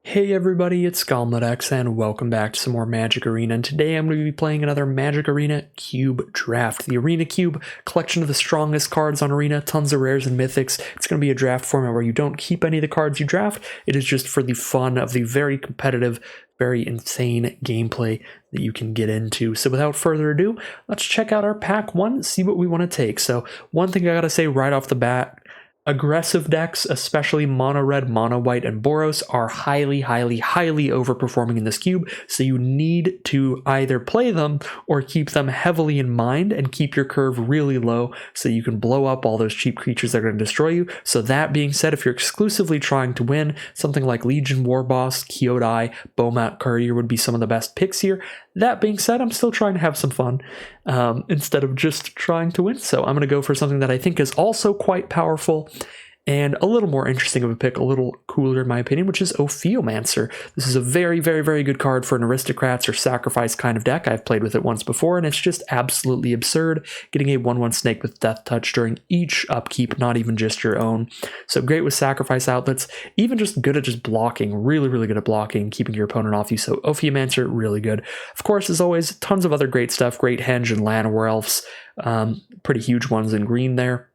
Hey everybody, it's GoblinX and welcome back to some more Magic Arena, and today I'm going to be playing another Magic Arena Cube Draft. The Arena Cube, collection of the strongest cards on Arena, tons of rares and mythics. It's going to be a draft format where you don't keep any of the cards you draft, it is just for the fun of the very competitive, very insane gameplay that you can get into. So without further ado, let's check out our pack 1, see what we want to take. So one thing I gotta say right off the bat, aggressive decks, especially mono red, mono white, and Boros, are highly overperforming in this cube, so you need to either play them or keep them heavily in mind and keep your curve really low so you can blow up all those cheap creatures that are going to destroy you. So that being said, if you're exclusively trying to win, something like Legion Warboss, Kyodai, Bomat Courier would be some of the best picks here. That being said, I'm still trying to have some fun instead of just trying to win. So I'm going to go for something that I think is also quite powerful and a little more interesting of a pick, a little cooler in my opinion, which is Ophiomancer. This is a very good card for an aristocrats or sacrifice kind of deck. I've played with it once before, and it's just absolutely absurd, getting a 1/1 snake with Death Touch during each upkeep, not even just your own. So great with sacrifice outlets, even just good at just blocking, really good at blocking, keeping your opponent off you. So Ophiomancer, really good. Of course, as always, tons of other great stuff, great Henge and Llanowar Elves, pretty huge ones in green there.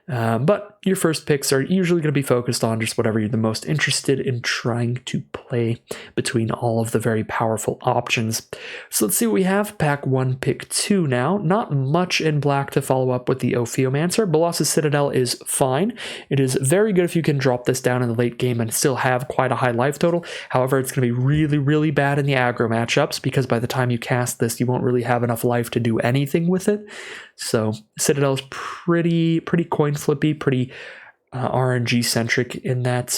But your first picks are usually going to be focused on just whatever you're the most interested in trying to play between all of the very powerful options. So let's see what we have. Pack 1, pick 2 now. Not much in black to follow up with the Ophiomancer. Bolas's Citadel is fine. It is very good if you can drop this down in the late game and still have quite a high life total. However, it's going to be really bad in the aggro matchups because by the time you cast this, you won't really have enough life to do anything with it. So Citadel is pretty coin flippy, pretty RNG centric in that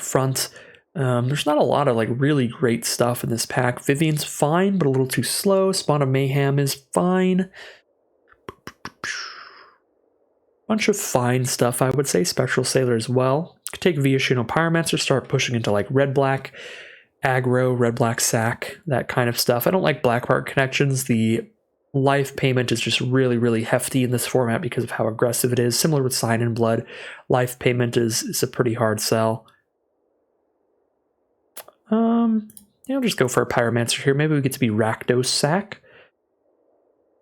front. There's not a lot of like really great stuff in this pack. Vivian's fine, but a little too slow. Spawn of Mayhem is fine. Bunch of fine stuff, I would say. Spectral Sailor as well. Could take Viashino Pyromancer, start pushing into like red-black aggro, red-black sack, that kind of stuff. I don't like black mark connections. The life payment is just really hefty in this format because of how aggressive it is. Similar with Sign in Blood, life payment is a pretty hard sell. I'll just go for a Pyromancer here. Maybe we get to be Rakdos Sack.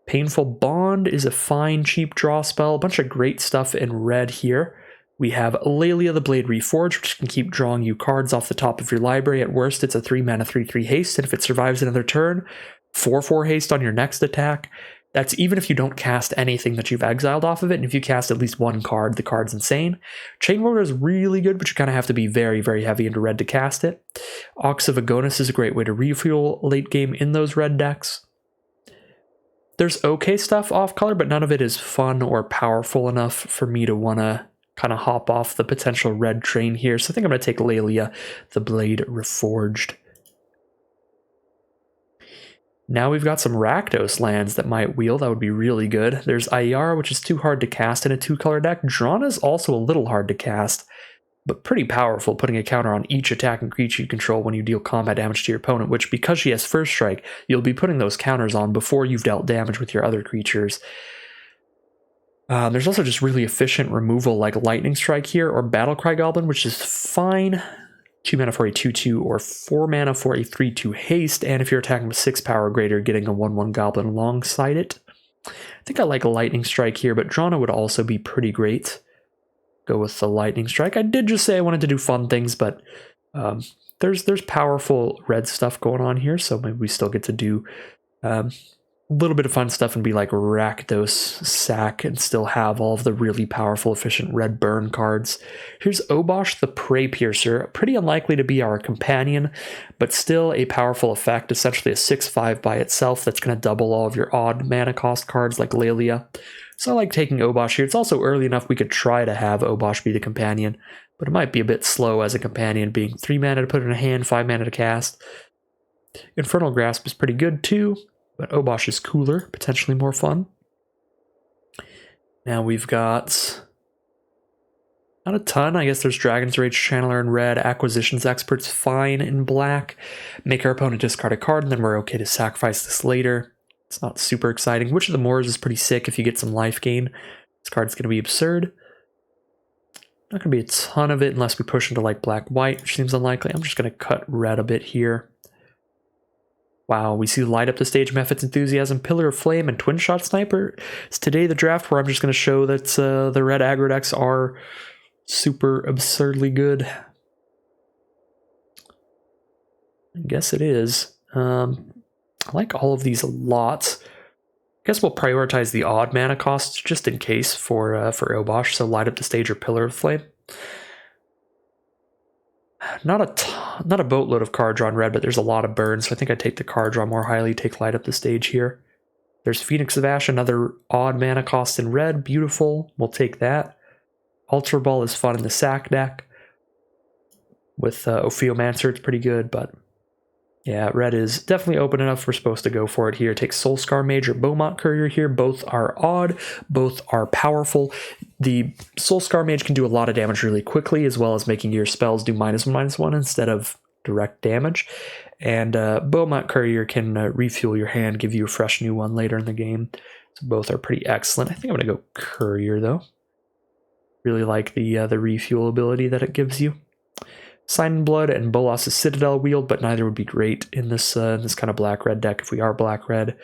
Painful Bond is a fine cheap draw spell. A bunch of great stuff in red here. We have Lelia the Blade Reforged, which can keep drawing you cards off the top of your library. At worst, it's a 3-mana 3/3 haste, and if it survives another turn, 4/4 haste on your next attack. That's even if you don't cast anything that you've exiled off of it, and if you cast at least one card, the card's insane. Chain Whirler is really good, but you kind of have to be very heavy into red to cast it. Ox of Agonis is a great way to refuel late game in those red decks. There's okay stuff off color, but none of it is fun or powerful enough for me to want to kind of hop off the potential red train here. So I think I'm going to take Lelia the Blade Reforged. Now we've got some Rakdos lands that might wheel. That would be really good. There's Ayara, which is too hard to cast in a 2-color deck. Drana is also a little hard to cast, but pretty powerful, putting a counter on each attacking creature you control when you deal combat damage to your opponent, which, because she has First Strike, you'll be putting those counters on before you've dealt damage with your other creatures. There's also just really efficient removal like Lightning Strike here, or Battlecry Goblin, which is fine. 2 mana for a 2/2 or 4 mana for a 3/2 haste, and if you're attacking with 6 power or greater, getting a 1/1 goblin alongside it. I think I like a Lightning Strike here, but Drana would also be pretty great. Go with the Lightning Strike. I did just say I wanted to do fun things, but there's powerful red stuff going on here, so maybe we still get to do a little bit of fun stuff and be like Rakdos Sack and still have all of the really powerful, efficient red burn cards. Here's Obosh the Prey Piercer, pretty unlikely to be our companion, but still a powerful effect, essentially a 6/5 by itself that's going to double all of your odd mana cost cards like Lelia. So I like taking Obosh here. It's also early enough we could try to have Obosh be the companion, but it might be a bit slow as a companion, being 3 mana to put in a hand, 5 mana to cast. Infernal Grasp is pretty good too, but Obosh is cooler, potentially more fun. Now we've got not a ton. I guess there's Dragon's Rage Channeler in red, Acquisitions Expert's fine in black. Make our opponent discard a card, and then we're okay to sacrifice this later. It's not super exciting. Witch of the Moors is pretty sick if you get some life gain. This card's going to be absurd. Not going to be a ton of it unless we push into like black-white, which seems unlikely. I'm just going to cut red a bit here. Wow, we see Light Up the Stage, Mephit's Enthusiasm, Pillar of Flame, and Twin Shot Sniper. It's today the draft where I'm just going to show that the red aggro decks are super absurdly good. I guess it is. I like all of these a lot. I guess we'll prioritize the odd mana costs just in case for Obosh, so Light Up the Stage or Pillar of Flame. Not a boatload of card draw in red, but there's a lot of burn, so I think I take the card draw more highly, take Light Up the Stage here. There's Phoenix of Ash, another odd mana cost in red, beautiful, we'll take that. Ultra Ball is fun in the sack deck. With Ophiomancer, it's pretty good, but yeah, red is definitely open enough. We're supposed to go for it here. Take Soulscar Mage or Beaumont Courier here. Both are odd. Both are powerful. The Soulscar Mage can do a lot of damage really quickly, as well as making your spells do -1/-1 instead of direct damage. And Beaumont Courier can refuel your hand, give you a fresh new one later in the game. So both are pretty excellent. I think I'm going to go Courier, though. Really like the refuel ability that it gives you. Sign in Blood and Bolas' Citadel wield, but neither would be great in this this kind of black-red deck. If we are black-red,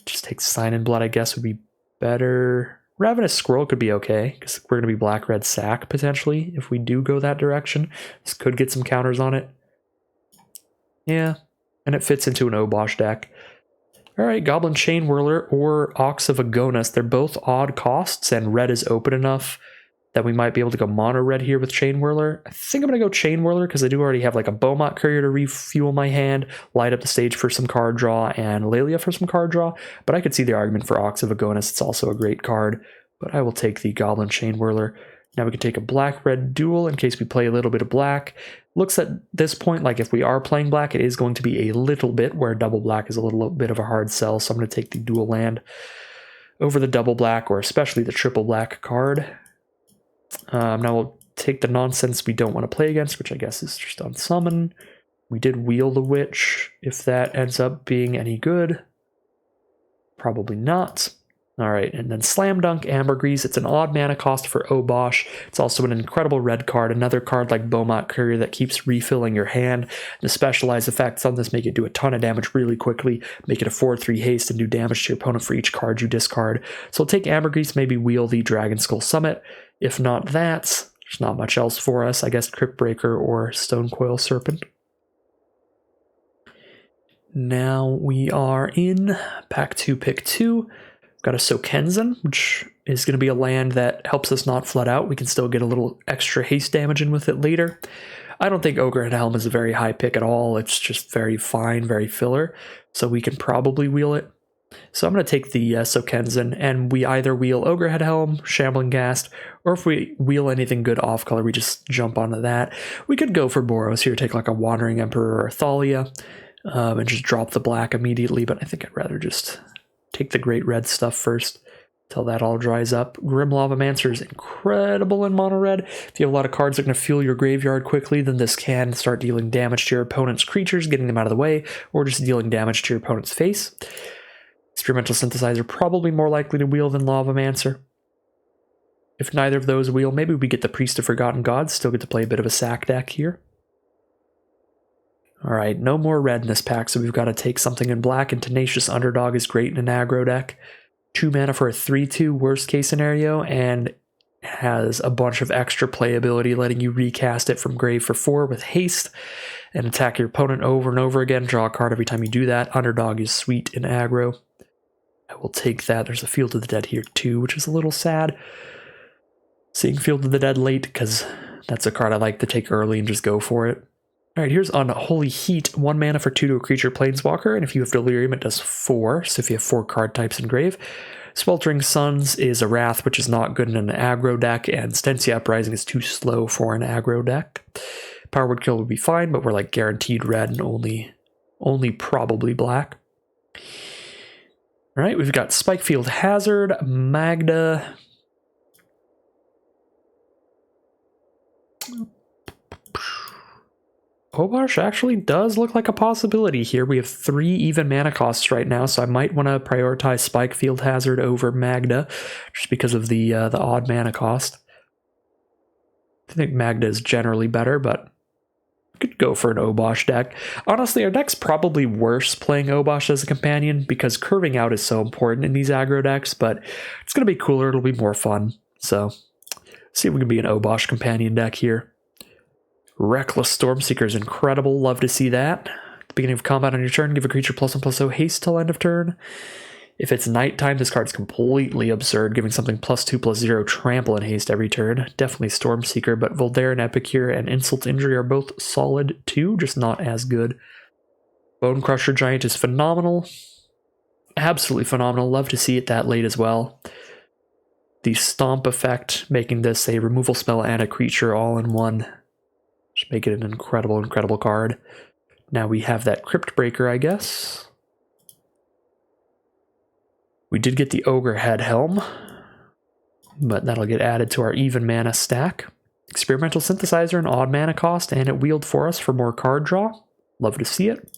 just take Sign in Blood, I guess, would be better. Ravenous Scroll could be okay, because we're going to be black-red sack, potentially, if we do go that direction. This could get some counters on it. Yeah, and it fits into an Obosh deck. Alright, Goblin Chain Whirler or Ox of Agonas. They're both odd costs, and red is open enough that we might be able to go mono red here with Chain Whirler. I think I'm going to go Chain Whirler because I do already have like a Beaumont Courier to refuel my hand, Light Up the Stage for some card draw, and Lelia for some card draw. But I could see the argument for Ox of Agonas. It's also a great card, but I will take the Goblin Chain Whirler. Now we can take a black-red duel in case we play a little bit of black. Looks at this point like if we are playing black, it is going to be a little bit, where double black is a little bit of a hard sell, so I'm going to take the dual land over the double black, or especially the triple black card. Now we'll take the nonsense we don't want to play against, which I guess is just on summon. We did wheel the Witch. If that ends up being any good, probably not. Alright, and then Slam Dunk Ambergris. It's an odd mana cost for Obosh. It's also an incredible red card. Another card like Beaumont Courier that keeps refilling your hand. The specialized effects on this make it do a ton of damage really quickly. Make it a 4/3 haste and do damage to your opponent for each card you discard. So we'll take Ambergris, maybe wheel the Dragon Skull Summit. If not that, there's not much else for us. I guess Cryptbreaker or Stonecoil Serpent. Now we are in pack 2, pick 2. We've got a Sokenzen, which is going to be a land that helps us not flood out. We can still get a little extra haste damage in with it later. I don't think Ogrehead Helm is a very high pick at all. It's just very fine, very filler. So we can probably wheel it. So I'm going to take the Sokenzen, and we either wheel Ogrehead Helm, Shambling Ghast, or if we wheel anything good off color, we just jump onto that. We could go for Boros here, take like a Wandering Emperor or Thalia, and just drop the black immediately, but I think I'd rather just take the great red stuff first till that all dries up. Grim Lavamancer is incredible in mono red. If you have a lot of cards that are going to fuel your graveyard quickly, then this can start dealing damage to your opponent's creatures, getting them out of the way, or just dealing damage to your opponent's face. Experimental Synthesizer probably more likely to wheel than Lavamancer. If neither of those wheel, maybe we get the Priest of Forgotten Gods, still get to play a bit of a sack deck here. Alright, no more red in this pack, so we've got to take something in black, and Tenacious Underdog is great in an aggro deck. 2 mana for a 3/2 worst case scenario, and has a bunch of extra playability, letting you recast it from grave for 4 with haste, and attack your opponent over and over again, draw a card every time you do that. Underdog is sweet in aggro. I will take that. There's a Field of the Dead here too, which is a little sad. Seeing Field of the Dead late, because that's a card I like to take early and just go for it. Alright, here's Unholy Heat. 1 mana for 2 to a creature Planeswalker, and if you have Delirium, it does 4, so if you have 4 card types in grave. Sweltering Suns is a Wrath, which is not good in an aggro deck, and Stensia Uprising is too slow for an aggro deck. Power Word Kill would be fine, but we're like guaranteed red and only probably black. Alright, we've got Spikefield Hazard, Magda. Obosh actually does look like a possibility here. We have 3 even mana costs right now, so I might want to prioritize Spikefield Hazard over Magda, just because of the odd mana cost. I think Magda is generally better, but could go for an Obosh deck. Honestly, our deck's probably worse playing Obosh as a companion because curving out is so important in these aggro decks, but it's going to be cooler. It'll be more fun. So, see if we can be an Obosh companion deck here. Reckless Stormseeker is incredible. Love to see that. At the beginning of combat on your turn, give a creature +1/+0 haste till end of turn. If it's nighttime, this card's completely absurd, giving something +2/+0 trample and haste every turn. Definitely Stormseeker, but Voldaire and Epicure and Insult to Injury are both solid too, just not as good. Bone Crusher Giant is phenomenal. Absolutely phenomenal. Love to see it that late as well. The Stomp effect, making this a removal spell and a creature all in one. Just make it an incredible, incredible card. Now we have that Crypt Breaker, I guess. We did get the Ogre Head Helm, but that'll get added to our even mana stack. Experimental Synthesizer, an odd mana cost, and it wheeled for us for more card draw. Love to see it.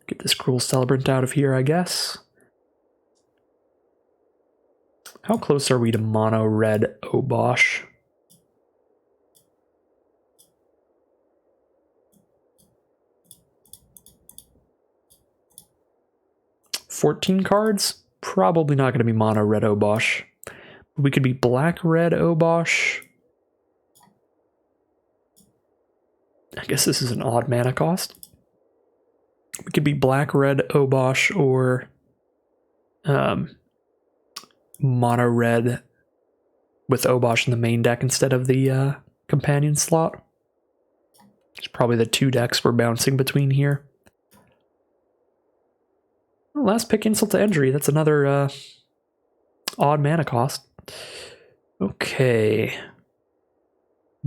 Get this Cruel Celebrant out of here, I guess. How close are we to mono red Obosh? $14 cards? Probably not going to be mono red Obosh. We could be black red Obosh. I guess this is an odd mana cost. We could be black red Obosh or mono red with Obosh in the main deck instead of the companion slot. It's probably the two decks we're bouncing between here. Last pick, Insult to Injury. That's another odd mana cost. Okay.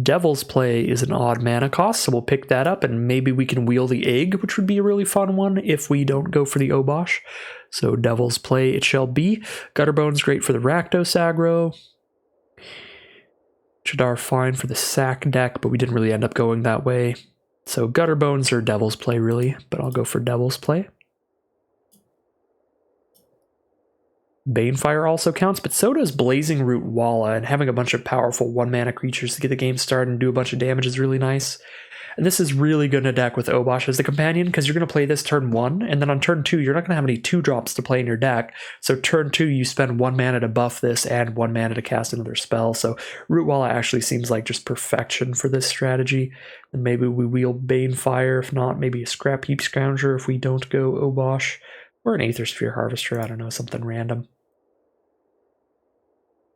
Devil's Play is an odd mana cost, so we'll pick that up, and maybe we can wheel the Egg, which would be a really fun one if we don't go for the Obosh. So Devil's Play it shall be. Gutterbone's great for the Rakdos aggro. Chadar fine for the sack deck, but we didn't really end up going that way. So Gutterbones or Devil's Play, really, but I'll go for Devil's Play. Banefire also counts, but so does Blazing Root Walla, and having a bunch of powerful one-mana creatures to get the game started and do a bunch of damage is really nice. And this is really good in a deck with Obosh as the companion, because you're going to play this turn 1, and then on turn 2, you're not going to have any 2-drops to play in your deck. So turn 2, you spend 1 mana to buff this and 1 mana to cast another spell. So Root Walla actually seems like just perfection for this strategy. And maybe we wheel Banefire, if not, maybe a Scrap Heap Scrounger if we don't go Obosh. Or an Aether Sphere Harvester, I don't know, something random.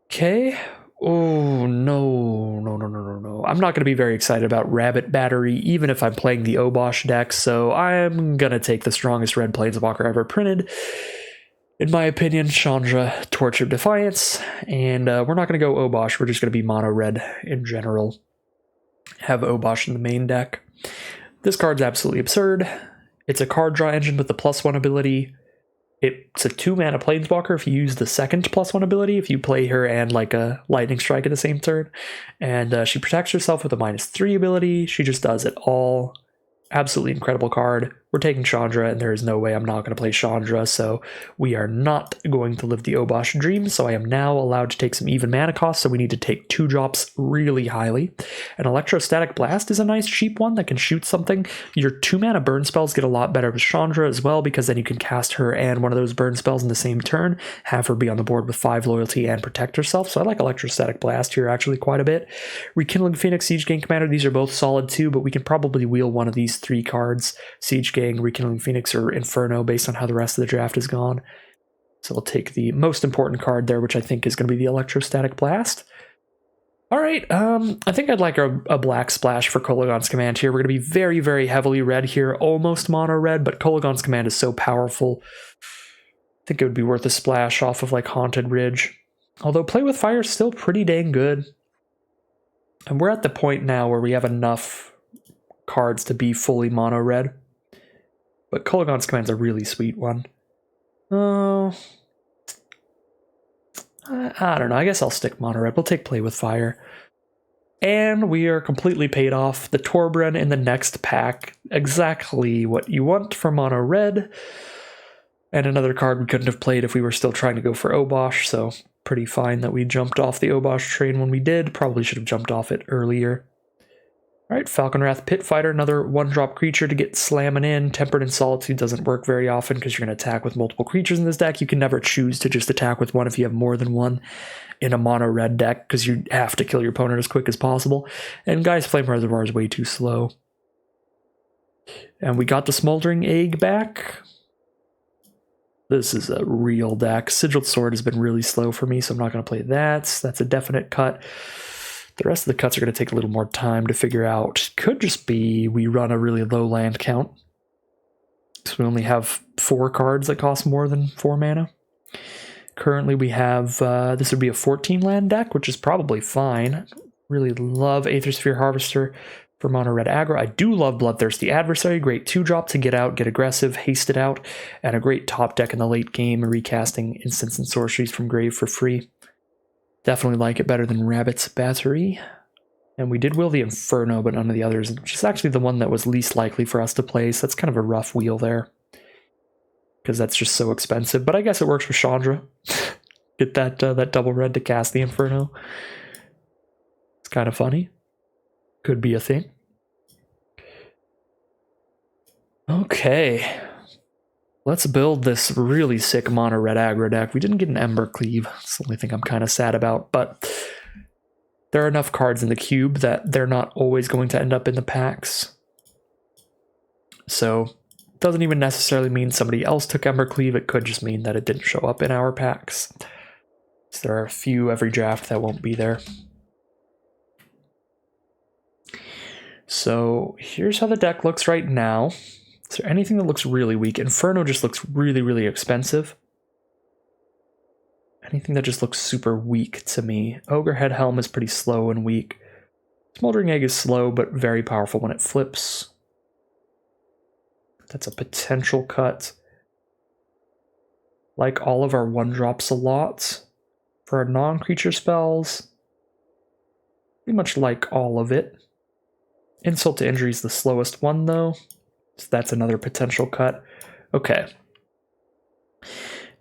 Okay. Oh, no. I'm not going to be very excited about Rabbit Battery, even if I'm playing the Obosh deck, so I'm going to take the strongest red Planeswalker ever printed. In my opinion, Chandra, Torch of Defiance, and we're not going to go Obosh, we're just going to be mono red in general. Have Obosh in the main deck. This card's absolutely absurd. It's a card draw engine with the +1 ability. It's a 2-mana Planeswalker if you use the second +1 ability, if you play her and like a Lightning Strike at the same turn. And she protects herself with a -3 ability. She just does it all. Absolutely incredible card. We're taking Chandra, and there is no way I'm not going to play Chandra, so we are not going to live the Obosh dream, so I am now allowed to take some even mana costs, so we need to take 2 drops really highly. An Electrostatic Blast is a nice cheap one that can shoot something. Your 2-mana burn spells get a lot better with Chandra as well, because then you can cast her and one of those burn spells in the same turn, have her be on the board with 5 loyalty and protect herself, so I like Electrostatic Blast here actually quite a bit. Rekindling Phoenix, Siege Gang Commander, these are both solid too, but we can probably wheel one of these 3 cards, Siege Gang, Rekindling Phoenix, or Inferno, based on how the rest of the draft is gone. So we'll take the most important card there, which I think is going to be the Electrostatic Blast. All right, I think I'd like a black splash for Kolaghan's Command here. We're going to be very, very heavily red here, almost mono red, but Kolaghan's Command is so powerful. I think it would be worth a splash off of like Haunted Ridge. Although Play with Fire is still pretty dang good. And we're at the point now where we have enough cards to be fully mono red. But Kolaghan's Command's a really sweet one. Oh, I don't know. I guess I'll stick mono red. We'll take Play with Fire. And we are completely paid off. The Torbran in the next pack. Exactly what you want for mono red. And another card we couldn't have played if we were still trying to go for Obosh. So pretty fine that we jumped off the Obosh train when we did. Probably should have jumped off it earlier. Alright, Falconwrath Pit Fighter, another 1-drop creature to get slamming in. Tempered in Solitude doesn't work very often because you're going to attack with multiple creatures in this deck. You can never choose to just attack with one if you have more than one in a mono red deck because you have to kill your opponent as quick as possible. And Guy's Flame Reservoir is way too slow. And we got the Smoldering Egg back. This is a real deck. Sigiled Sword has been really slow for me, so I'm not going to play that. That's a definite cut. The rest of the cuts are going to take a little more time to figure out. Could just be we run a really low land count. So we only have 4 cards that cost more than 4 mana. Currently we have, this would be a 14 land deck, which is probably fine. Really love Aethersphere Harvester for mono red aggro. I do love Bloodthirsty Adversary. Great 2-drop to get out, get aggressive, haste it out. And a great top deck in the late game, recasting instants and sorceries from grave for free. Definitely like it better than Rabbit's Battery. And we did will the Inferno, but none of the others, which is actually the one that was least likely for us to play, so that's kind of a rough wheel there. Because that's just so expensive, but I guess it works for Chandra. Get that that double red to cast the Inferno. It's kind of funny. Could be a thing. Okay. Let's build this really sick mono red aggro deck. We didn't get an Ember Cleave. That's the only thing I'm kind of sad about, but there are enough cards in the cube that they're not always going to end up in the packs. So it doesn't even necessarily mean somebody else took Ember Cleave. It could just mean that it didn't show up in our packs. So there are a few every draft that won't be there. So here's how the deck looks right now. Is there anything that looks really weak? Inferno just looks really, really expensive. Anything that just looks super weak to me. Ogrehead Helm is pretty slow and weak. Smoldering Egg is slow, but very powerful when it flips. That's a potential cut. Like all of our 1-drops a lot. For our non-creature spells, pretty much like all of it. Insult to Injury is the slowest one, though. So that's another potential cut. Okay.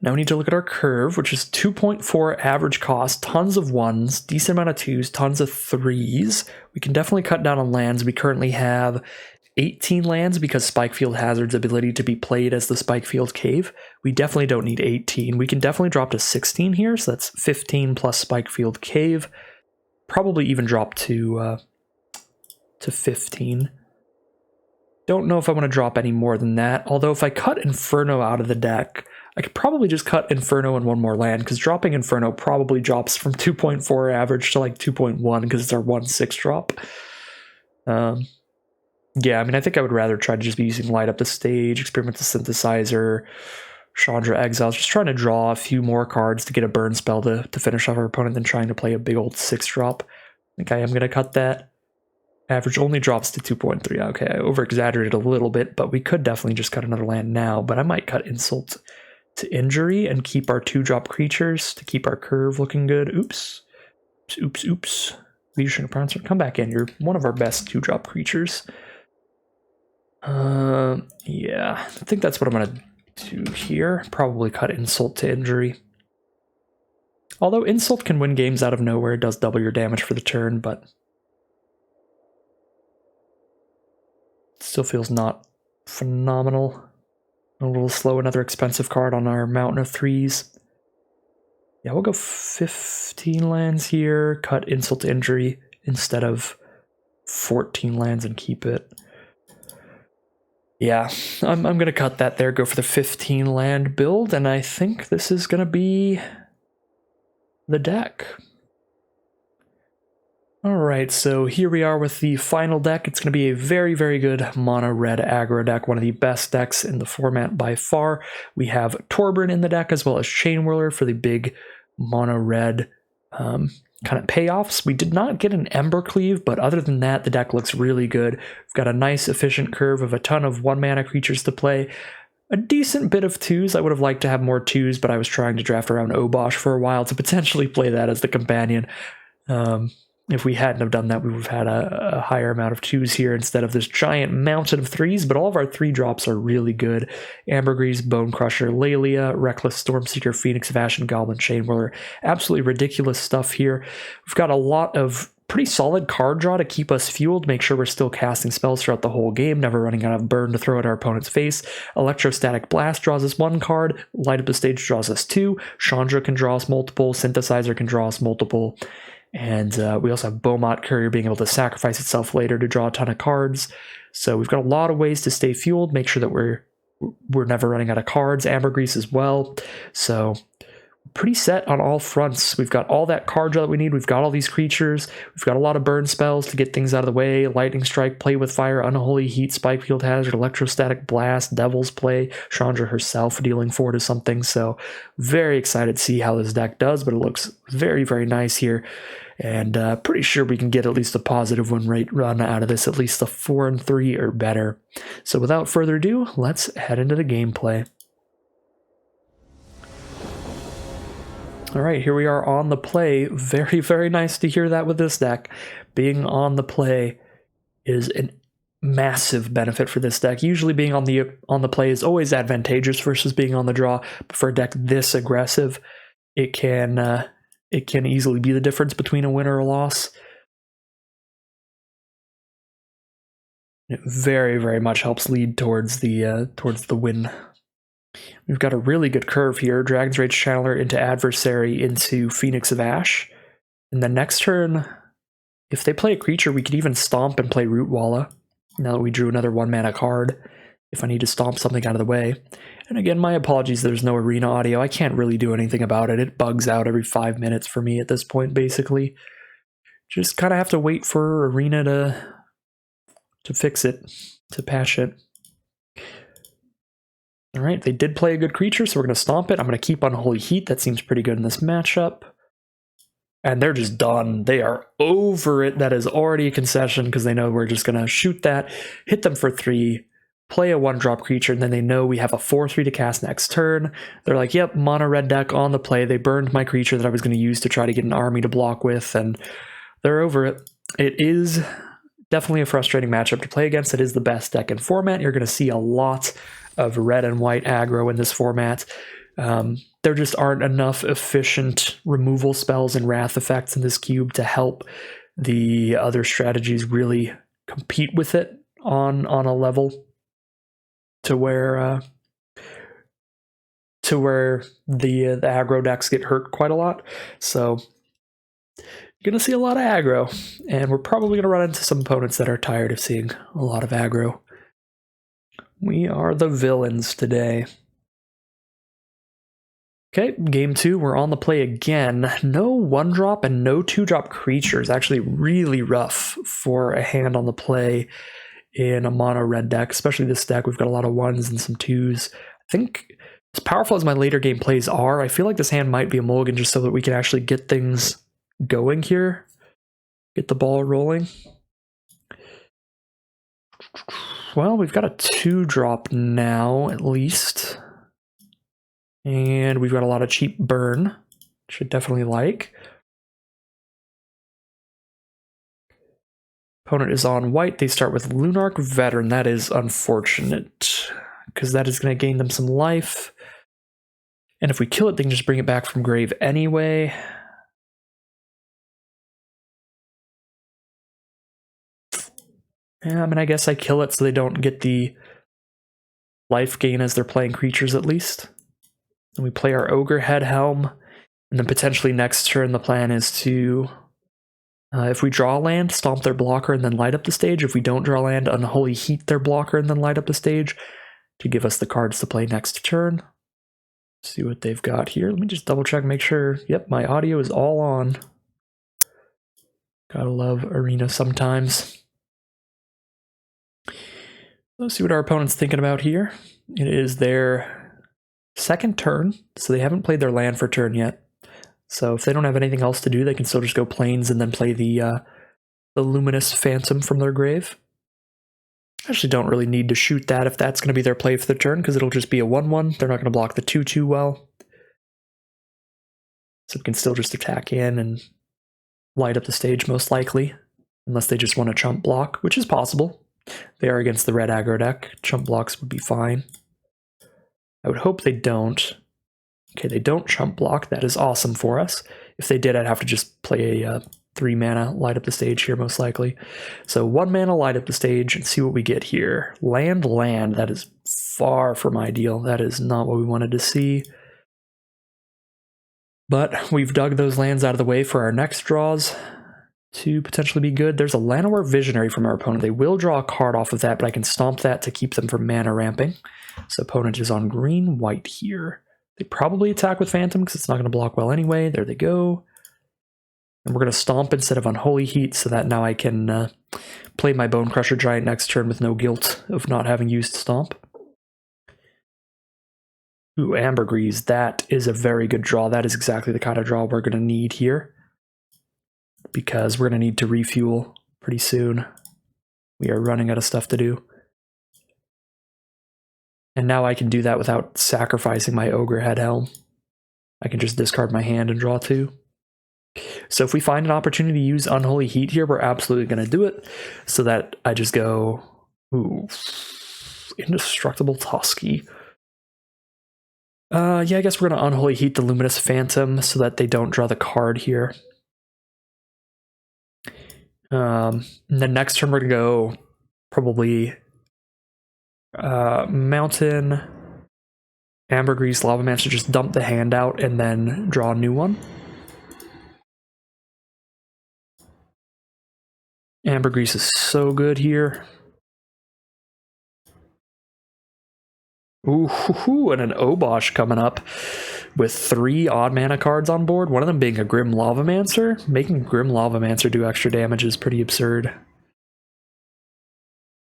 Now we need to look at our curve, which is 2.4 average cost, tons of 1s, decent amount of 2s, tons of 3s. We can definitely cut down on lands. We currently have 18 lands because Spikefield Hazard's ability to be played as the Spikefield Cave. We definitely don't need 18. We can definitely drop to 16 here, so that's 15 plus Spikefield Cave. Probably even drop to 15. Don't know if I want to drop any more than that, although if I cut Inferno out of the deck, I could probably just cut Inferno and 1 more land, because dropping Inferno probably drops from 2.4 average to like 2.1, because it's our 1/6 drop. Yeah, I mean, I think I would rather try to just be using Light Up the Stage, Experimental Synthesizer, Chandra Exiles, just trying to draw a few more cards to get a burn spell to finish off our opponent than trying to play a big old 6-drop. I think I am going to cut that. Average only drops to 2.3. Okay, I over-exaggerated a little bit, but we could definitely just cut another land now, but I might cut Insult to Injury and keep our 2-drop creatures to keep our curve looking good. Oops. Oops. Leadership Prancer, come back in. You're one of our best 2-drop creatures. Yeah, I think that's what I'm going to do here. Probably cut Insult to Injury. Although Insult can win games out of nowhere, it does double your damage for the turn, but still feels not phenomenal. A little slow, another expensive card on our Mountain of 3s. Yeah, we'll go 15 lands here, cut Insult to Injury instead of 14 lands and keep it. Yeah, I'm going to cut that there, go for the 15 land build, and I think this is going to be the deck. Alright, so here we are with the final deck. It's going to be a very, very good mono red aggro deck, one of the best decks in the format by far. We have Torbran in the deck as well as Chainwhirler for the big mono red kind of payoffs. We did not get an Ember Cleave, but other than that, the deck looks really good. We've got a nice efficient curve of a ton of 1-mana creatures to play. A decent bit of 2s. I would have liked to have more 2s, but I was trying to draft around Obosh for a while to potentially play that as the companion. If we hadn't have done that, we would have had a higher amount of 2s here instead of this giant mountain of 3s, but all of our 3 drops are really good. Ambergris, Bone Crusher, Laelia, Reckless, Stormseeker, Phoenix of Ash, and Goblin Chainwhirler. Absolutely ridiculous stuff here. We've got a lot of pretty solid card draw to keep us fueled, make sure we're still casting spells throughout the whole game, never running out of burn to throw at our opponent's face. Electrostatic Blast draws us 1 card, Light Up the Stage draws us 2, Chandra can draw us multiple, Synthesizer can draw us multiple, and we also have Beaumont Courier being able to sacrifice itself later to draw a ton of cards. So we've got a lot of ways to stay fueled, make sure that we're never running out of cards. Ambergris as well. So pretty set on all fronts. We've got all that card draw that we need. We've got all these creatures. We've got a lot of burn spells to get things out of the way. Lightning Strike, Play with Fire, Unholy Heat, Spike Field Hazard, Electrostatic Blast, Devil's Play, Chandra herself dealing 4 to something. So very excited to see how this deck does, but it looks very, very nice here. And pretty sure we can get at least a positive win rate run out of this, at least a 4-3 or better. So without further ado, let's head into the gameplay. All right, here we are on the play. Very, very nice to hear that with this deck. Being on the play is a massive benefit for this deck. Usually being on the play is always advantageous versus being on the draw, but for a deck this aggressive, it can easily be the difference between a win or a loss. It very, very much helps lead towards the win. We've got a really good curve here. Dragon's Rage Channeler into Adversary into Phoenix of Ash. And then next turn, if they play a creature, we could even Stomp and play Root Walla. Now that we drew another 1-mana card, if I need to stomp something out of the way. And again, my apologies, there's no arena audio. I can't really do anything about it. It bugs out every 5 minutes for me at this point, basically. Just kind of have to wait for arena to fix it, to patch it. All right, they did play a good creature, so we're going to stomp it. I'm going to keep Unholy Heat. That seems pretty good in this matchup. And they're just done. They are over it. That is already a concession because they know we're just going to shoot that, hit them for 3, play a 1-drop creature, and then they know we have a 4/3 to cast next turn. They're like, yep, mono red deck on the play. They burned my creature that I was going to use to try to get an army to block with, and they're over it. It is definitely a frustrating matchup to play against. It is the best deck in format. You're going to see a lot of red and white aggro in this format. There just aren't enough efficient removal spells and wrath effects in this cube to help the other strategies really compete with it on a level to where the aggro decks get hurt quite a lot. So you're going to see a lot of aggro, and we're probably going to run into some opponents that are tired of seeing a lot of aggro. We are the villains today. Okay, game 2, we're on the play again. No 1-drop and no 2-drop creatures. Actually really rough for a hand on the play in a mono red deck, especially this deck. We've got a lot of 1s and some 2s. I think as powerful as my later game plays are, I feel like this hand might be a mulligan just so that we can actually get things going here. Get the ball rolling. Well, we've got a 2-drop now, at least. And we've got a lot of cheap burn, which I definitely like. Opponent is on white. They start with Lunarch Veteran. That is unfortunate, because that is going to gain them some life. And if we kill it, they can just bring it back from grave anyway. Yeah, I mean, I guess I kill it so they don't get the life gain as they're playing creatures at least. And we play our Ogre Head Helm, and then potentially next turn the plan is to, if we draw land, stomp their blocker and then light up the stage. If we don't draw land, Unholy Heat their blocker and then light up the stage to give us the cards to play next turn. See what they've got here. Let me just double check, make sure. Yep, my audio is all on. Gotta love Arena sometimes. Let's see what our opponent's thinking about here. It is their second turn, so they haven't played their land for turn yet. So if they don't have anything else to do, they can still just go plains and then play the Luminous Phantom from their grave. Actually don't really need to shoot that if that's going to be their play for the turn, because it'll just be a 1/1. They're not going to block the 2/2 well. So we can still just attack in and light up the stage most likely, unless they just want to chump block, which is possible. They are against the red aggro deck. Chump blocks would be fine. I would hope they don't. Okay, they don't chump block. That is awesome for us. If they did, I'd have to just play a 3 mana light up the stage here most likely. So 1 mana light up the stage and see what we get here. Land. That is far from ideal. That is not what we wanted to see. But we've dug those lands out of the way for our next draws to potentially be good. There's a Llanowar Visionary from our opponent. They will draw a card off of that, but I can stomp that to keep them from mana ramping. So opponent is on green-white here. They probably attack with Phantom because it's not going to block well anyway. There they go. And we're going to stomp instead of Unholy Heat so that now I can play my Bone Crusher Giant next turn with no guilt of not having used Stomp. Ooh, Ambergris. That is a very good draw. That is exactly the kind of draw we're going to need here, because we're going to need to refuel pretty soon. We are running out of stuff to do. And now I can do that without sacrificing my Ogre Head Helm. I can just discard my hand and draw 2. So if we find an opportunity to use Unholy Heat here, we're absolutely going to do it, so that I just go, ooh, Indestructible Tusky. Yeah, I guess we're going to Unholy Heat the Luminous Phantom so that they don't draw the card here. And then next turn we're going to go probably Mountain, Ambergris, Lavamancer, just dump the hand out and then draw a new one. Ambergris is so good here. Ooh, and an Obosh coming up with 3 odd mana cards on board, one of them being a Grim Lavamancer. Making Grim Lavamancer do extra damage is pretty absurd.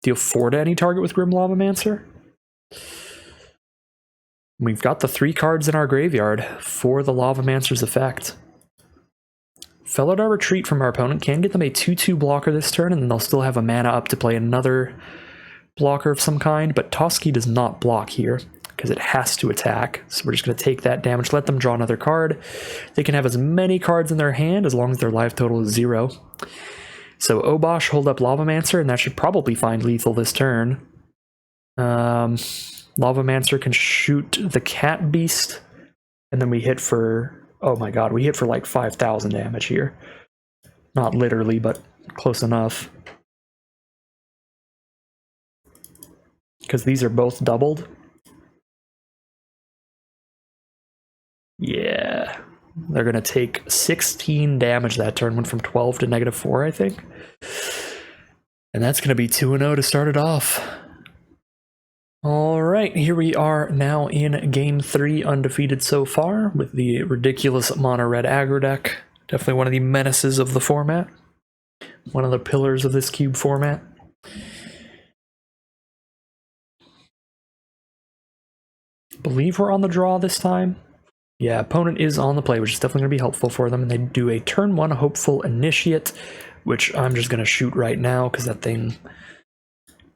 Deal 4 to any target with Grim Lavamancer. We've got the 3 cards in our graveyard for the Lavamancer's effect. Felidar Retreat from our opponent can get them a 2/2 blocker this turn, and then they'll still have a mana up to play another blocker of some kind, but Tusky does not block here because it has to attack. So we're just going to take that damage, let them draw another card. They can have as many cards in their hand as long as their life total is 0. So Obosh, hold up Lavamancer, and that should probably find lethal this turn. Lavamancer can shoot the Cat Beast, and then we hit for, oh my god, we hit for like 5,000 damage here. Not literally, but close enough. Because these are both doubled. Yeah. They're going to take 16 damage that turn. Went from 12 to -4, I think. And that's going to be 2-0 to start it off. Alright, here we are now in Game 3, undefeated so far, with the ridiculous mono-red aggro deck. Definitely one of the menaces of the format. One of the pillars of this cube format. Believe we're on the draw this time. Yeah, opponent is on the play, which is definitely going to be helpful for them. And they do a turn 1 Hopeful Initiate, which I'm just going to shoot right now because that thing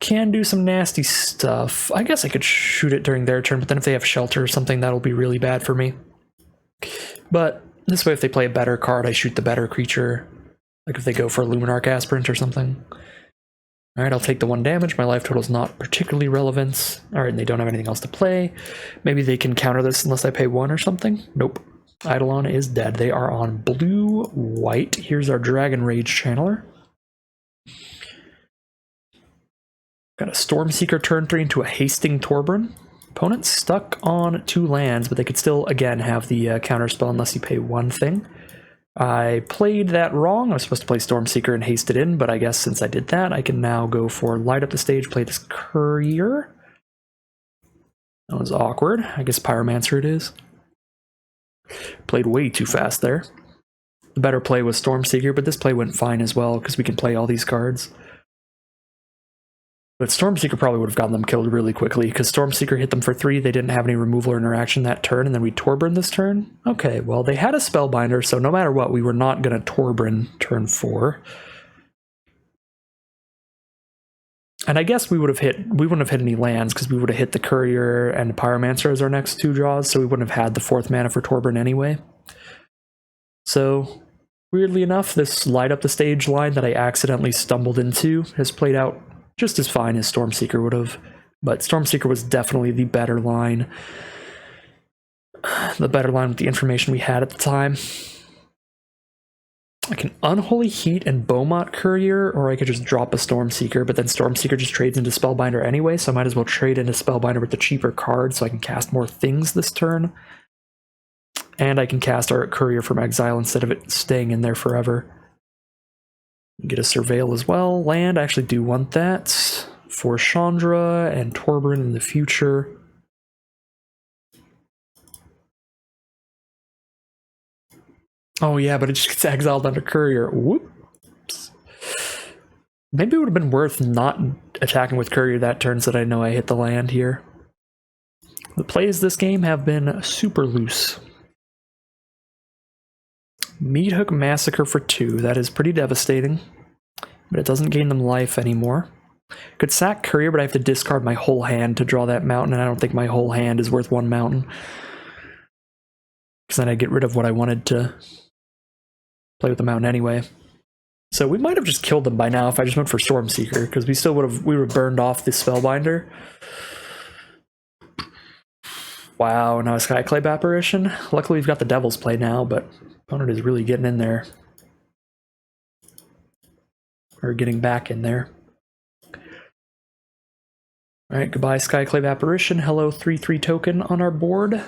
can do some nasty stuff. I guess I could shoot it during their turn, but then if they have Shelter or something, that'll be really bad for me. But this way, if they play a better card, I shoot the better creature. Like if they go for a Luminarch Aspirant or something. Alright, I'll take the 1 damage. My life total is not particularly relevant. Alright, and they don't have anything else to play. Maybe they can counter this unless I pay 1 or something. Nope. Eidolon is dead. They are on blue-white. Here's our Dragon Rage Channeler. Got a Stormseeker turn 3 into a Hasting Torbrun. Opponent's stuck on 2 lands, but they could still, again, have the counterspell unless you pay 1 thing. I played that wrong. I was supposed to play Stormseeker and haste it in, but I guess since I did that, I can now go for Light Up the Stage, play this Courier. That was awkward. I guess Pyromancer it is. Played way too fast there. The better play was Stormseeker, but this play went fine as well, because we can play all these cards. But Stormseeker probably would have gotten them killed really quickly, because Stormseeker hit them for 3, they didn't have any removal or interaction that turn, and then we Torburn this turn? Okay, well, they had a Spellbinder, so no matter what, we were not going to Torburn turn 4. And I guess we wouldn't have hit any lands, because we would have hit the Courier and Pyromancer as our next 2 draws, so we wouldn't have had the 4th mana for Torburn anyway. So Weirdly enough, this light up the stage line that I accidentally stumbled into has played out just as fine as Stormseeker would have, but Stormseeker was definitely the better line. The better line with the information we had at the time. I can Unholy Heat and Beaumont Courier, or I could just drop a Stormseeker, but then Stormseeker just trades into Spellbinder anyway, so I might as well trade into Spellbinder with the cheaper card so I can cast more things this turn. And I can cast our Courier from exile instead of it staying in there forever. Get a Surveil as well. Land, I actually do want that. For Chandra and Torbryn in the future. Oh yeah, but it just gets exiled under Courier. Whoops. Maybe it would have been worth not attacking with Courier that turn so that I know I hit the land here. The plays this game have been super loose. Meat Hook Massacre for 2. That is pretty devastating. But it doesn't gain them life anymore. Could sack Courier, but I have to discard my whole hand to draw that mountain, and I don't think my whole hand is worth 1 mountain. Because then I get rid of what I wanted to play with the mountain anyway. So we might have just killed them by now if I just went for Stormseeker, because we still would have burned off the Spellbinder. Wow, now a Skyclave Apparition. Luckily we've got the Devil's Play now, but opponent is really getting in there. Or getting back in there. Alright, goodbye Skyclave Apparition. Hello 3/3 token on our board.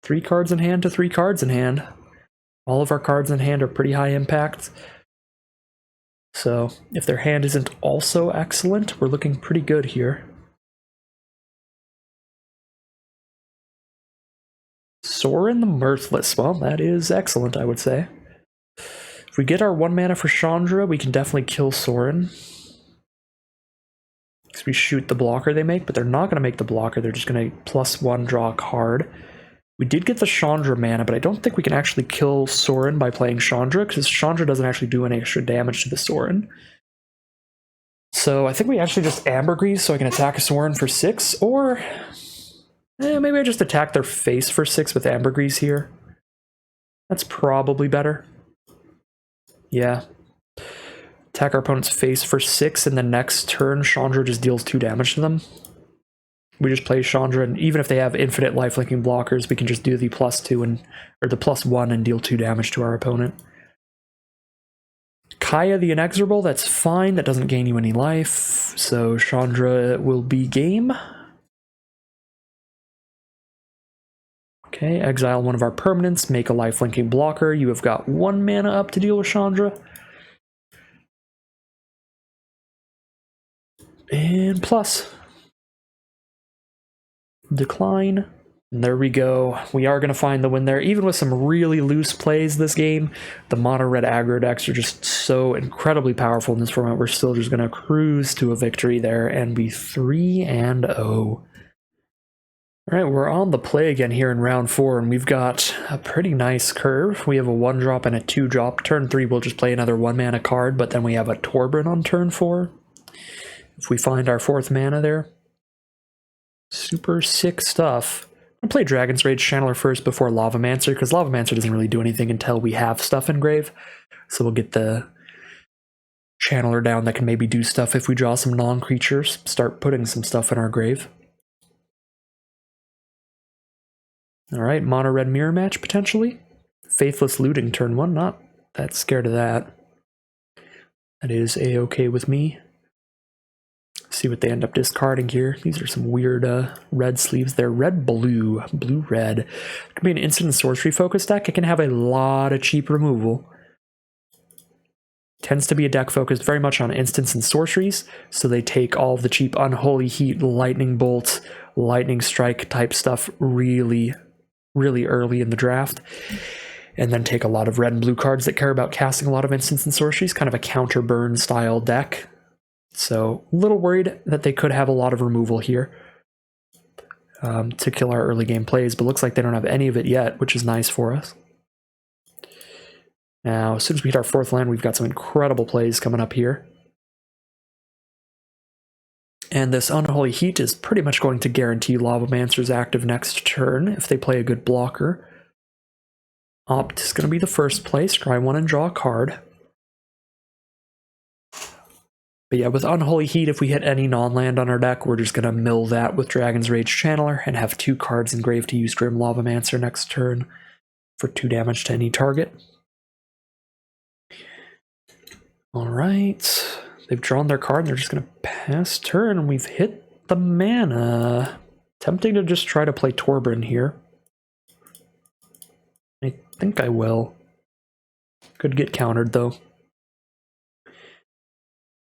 3 cards in hand to 3 cards in hand. All of our cards in hand are pretty high impact. So if their hand isn't also excellent, we're looking pretty good here. Sorin the Mirthless. Well, that is excellent, I would say. If we get our 1 mana for Chandra, we can definitely kill Sorin. Because we shoot the blocker they make, but they're not going to make the blocker. They're just going to +1 draw a card. We did get the Chandra mana, but I don't think we can actually kill Sorin by playing Chandra, because Chandra doesn't actually do any extra damage to the Sorin. So I think we actually just Ambergris so I can attack a Sorin for 6, or maybe I just attack their face for 6 with Ambergris here. That's probably better. Yeah. Attack our opponent's face for 6, and the next turn Chandra just deals 2 damage to them. We just play Chandra, and even if they have infinite lifelinking blockers, we can just do the +2 or the +1 and deal 2 damage to our opponent. Kaya the Inexorable, that's fine. That doesn't gain you any life. So Chandra will be game. Okay, exile one of our permanents, make a lifelinking blocker. You have got 1 mana up to deal with Chandra. And plus. Decline. And there we go. We are going to find the win there. Even with some really loose plays this game, the mono-red aggro decks are just so incredibly powerful in this format. We're still just going to cruise to a victory there and be 3-0. All right, we're on the play again here in round 4, and we've got a pretty nice curve. We have a 1-drop and a 2-drop. Turn 3, we'll just play another 1-mana card, but then we have a Torbryn on turn 4. If we find our 4th mana there. Super sick stuff. I'm going to play Dragon's Rage Channeler first before Lavamancer, because Lavamancer doesn't really do anything until we have stuff in grave. So we'll get the Channeler down that can maybe do stuff if we draw some non-creatures, start putting some stuff in our grave. Alright, mono-red mirror match potentially. Faithless Looting turn 1, not that scared of that. That is a-okay with me. See what they end up discarding here. These are some weird red sleeves. They're red-blue, blue-red. It can be an instant and sorcery focused deck. It can have a lot of cheap removal. Tends to be a deck focused very much on instants and sorceries, so they take all of the cheap Unholy Heat, Lightning Bolt, Lightning Strike type stuff really, really early in the draft, and then take a lot of red and blue cards that care about casting a lot of instants and sorceries, kind of a counter burn style deck. So a little worried that they could have a lot of removal here to kill our early game plays, but looks like they don't have any of it yet, which is nice for us. Now, as soon as we hit our 4th land, we've got some incredible plays coming up here. And this Unholy Heat is pretty much going to guarantee Lavamancer's active next turn if they play a good blocker. Opt is going to be the first place. Scry 1 and draw a card. But yeah, with Unholy Heat, if we hit any non-land on our deck, we're just going to mill that with Dragon's Rage Channeler and have 2 cards engraved to use Grim Lavamancer next turn for 2 damage to any target. Alright, they've drawn their card and they're just going to pass turn, and we've hit the mana. Tempting to just try to play Torbran here. I think I will. Could get countered though.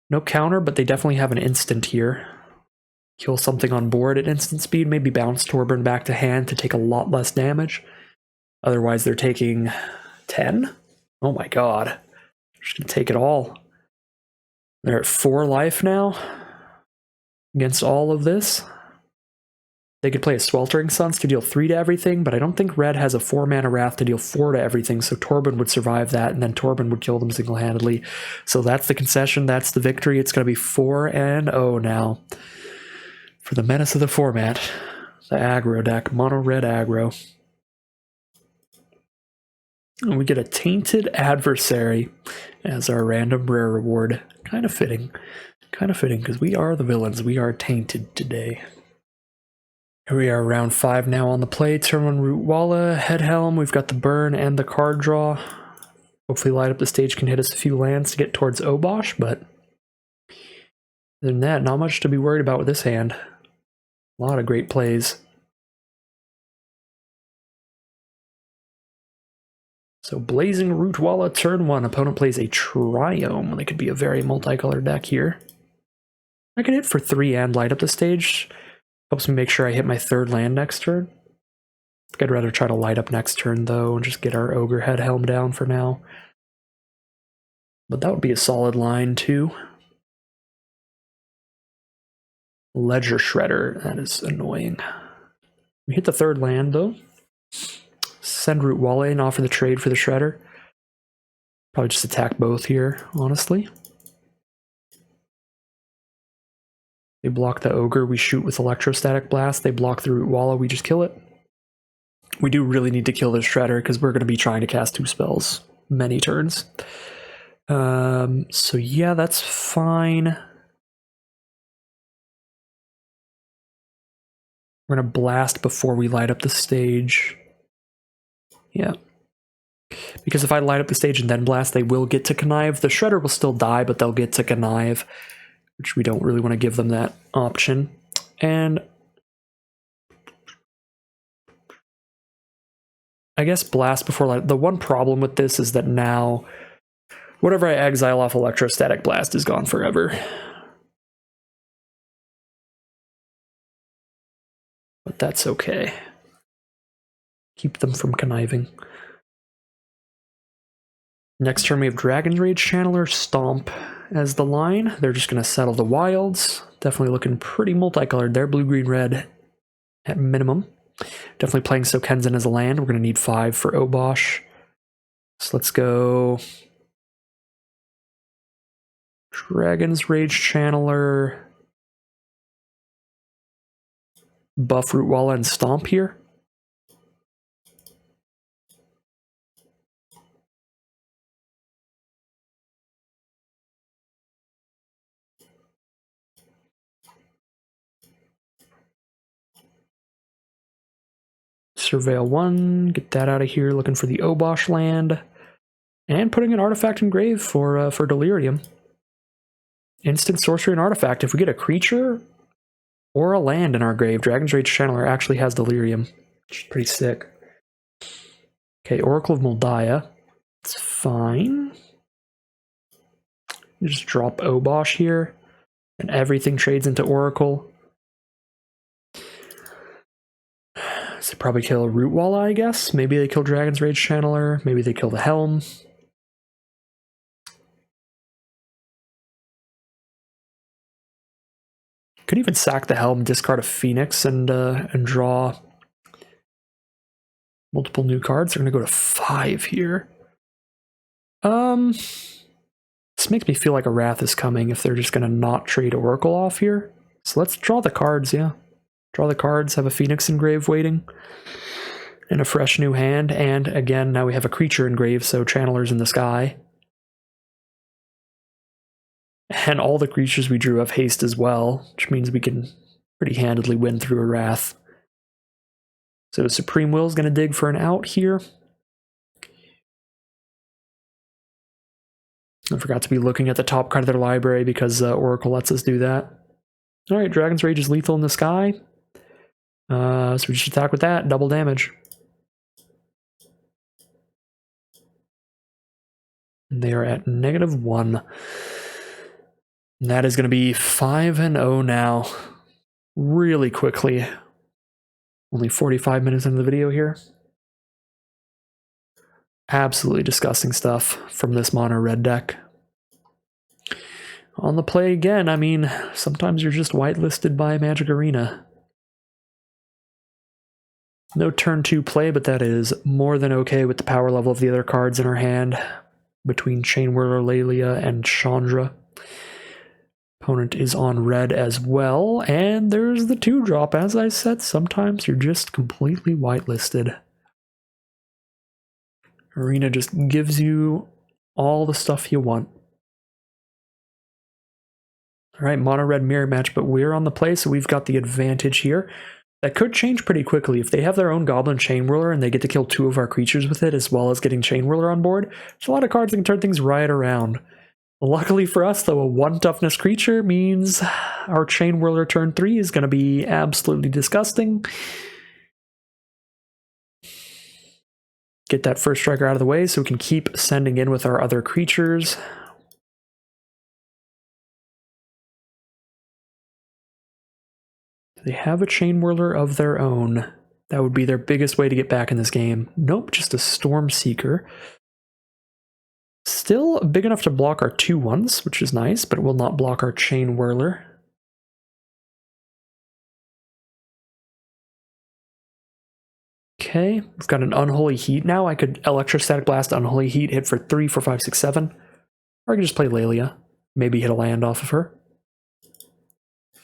No counter, but they definitely have an instant here. Kill something on board at instant speed, maybe bounce Torbran back to hand to take a lot less damage. Otherwise they're taking 10? Oh my god. They're just gonna take it all. They're at 4 life now. Against all of this. They could play a Sweltering Suns to deal 3 to everything, but I don't think Red has a 4-mana Wrath to deal 4 to everything, so Torbran would survive that, and then Torbran would kill them single-handedly. So that's the concession, that's the victory. It's going to be 4-0 now. For the menace of the format. The aggro deck, mono-red aggro. And we get a Tainted Adversary as our random rare reward. Kind of fitting. Kind of fitting, because we are the villains. We are tainted today. Here we are, round 5 now on the play. Turn 1 Root Walla, Head Helm. We've got the burn and the card draw. Hopefully Light Up the Stage can hit us a few lands to get towards Obosh, but other than that, not much to be worried about with this hand. A lot of great plays. So Blazing Root Walla, turn 1. Opponent plays a Triome. They could be a very multicolored deck here. I can hit for 3 and Light Up the Stage. Helps me make sure I hit my 3rd land next turn. I think I'd rather try to light up next turn, though, and just get our Ogre Head Helm down for now. But that would be a solid line, too. Ledger Shredder, that is annoying. We hit the 3rd land, though. Send Root Walla and offer the trade for the Shredder. Probably just attack both here, honestly. They block the Ogre, we shoot with Electrostatic Blast. They block the Root Walla, we just kill it. We do really need to kill this Shredder because we're going to be trying to cast 2 spells many turns. So yeah, that's fine. We're going to blast before we light up the stage. Yeah. Because if I light up the stage and then blast, they will get to connive. The Shredder will still die, but they'll get to connive, which we don't really want to give them that option. And I guess blast before light. The one problem with this is that now whatever I exile off Electrostatic Blast is gone forever. But that's okay. Keep them from conniving. Next turn we have Dragon's Rage Channeler, Stomp as the line. They're just going to settle the wilds. Definitely looking pretty multicolored there. Blue, green, red at minimum. Definitely playing Sokenzen as a land. We're going to need 5 for Obosh. So let's go Dragon's Rage Channeler, buff Root Walla and Stomp here. Surveil 1, get that out of here, looking for the Obosh land. And putting an artifact in grave for Delirium. Instant sorcery and artifact. If we get a creature or a land in our grave, Dragon's Rage Channeler actually has Delirium, which is pretty sick. Okay, Oracle of Moldiah. It's fine. You just drop Obosh here, and everything trades into Oracle. So probably kill a Root Walla, I guess. Maybe they kill Dragon's Rage Channeler. Maybe they kill the Helm. Could even sack the Helm, discard a Phoenix, and draw multiple new cards. They're going to go to 5 here. This makes me feel like a Wrath is coming if they're just going to not trade Oracle off here. So let's draw the cards, yeah. Draw the cards, have a Phoenix engrave waiting. And a fresh new hand, and again, now we have a creature engraved, so Channeler's in the sky. And all the creatures we drew have haste as well, which means we can pretty handedly win through a Wrath. So Supreme Will's going to dig for an out here. I forgot to be looking at the top card of their library because Oracle lets us do that. Alright, Dragon's Rage is lethal in the sky. So we just attack with that, double damage. And they are at -1. And that is going to be 5-0 now. Really quickly. Only 45 minutes into the video here. Absolutely disgusting stuff from this mono red deck. On the play again, I mean, sometimes you're just whitelisted by Magic Arena. No turn 2 play, but that is more than okay with the power level of the other cards in our hand. Between Chainwhirler, Lelia, and Chandra. Opponent is on red as well, and there's the 2-drop. As I said, sometimes you're just completely whitelisted. Arena just gives you all the stuff you want. Alright, mono red mirror match, but we're on the play, so we've got the advantage here. That could change pretty quickly. If they have their own Goblin Chainwhirler and they get to kill 2 of our creatures with it, as well as getting Chainwhirler on board, there's a lot of cards that can turn things right around. Luckily for us, though, a 1 toughness creature means our Chainwhirler turn 3 is going to be absolutely disgusting. Get that first striker out of the way so we can keep sending in with our other creatures. They have a Chainwhirler of their own. That would be their biggest way to get back in this game. Nope, just a Stormseeker. Still big enough to block our 2/1s, which is nice, but it will not block our Chainwhirler. Okay, we've got an Unholy Heat now. I could Electrostatic Blast, Unholy Heat, hit for 3, 4, 5, 6, 7. Or I could just play Lelia. Maybe hit a land off of her.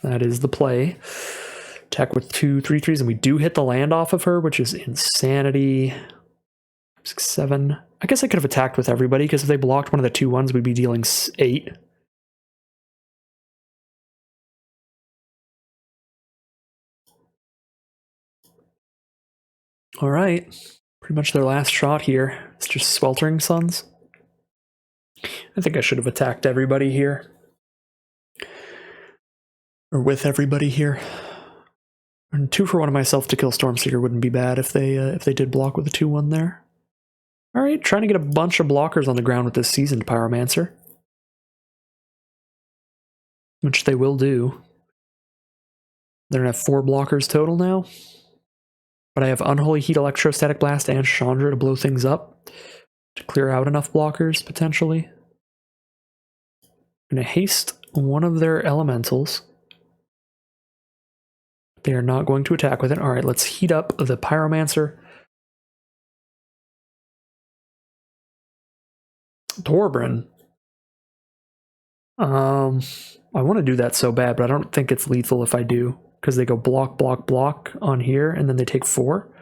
That is the play. Attack with 2 3/3s, and we do hit the land off of her, which is insanity. 6, 7. I guess I could have attacked with everybody, because if they blocked one of the 2/1s, we'd be dealing 8. Alright. Pretty much their last shot here. It's just Sweltering Suns. I think I should have attacked everybody here. Or with everybody here. And 2 for 1 of myself to kill Stormseeker wouldn't be bad if they did block with a 2/1 there. Alright, trying to get a bunch of blockers on the ground with this Seasoned Pyromancer. Which they will do. They're going to have 4 blockers total now. But I have Unholy Heat, Electrostatic Blast, and Chandra to blow things up. To clear out enough blockers, potentially. I'm going to haste one of their elementals. They are not going to attack with it. Alright, let's heat up the Pyromancer. Torbran. I want to do that so bad, but I don't think it's lethal if I do. Because they go block, block, block on here, and then they take 4.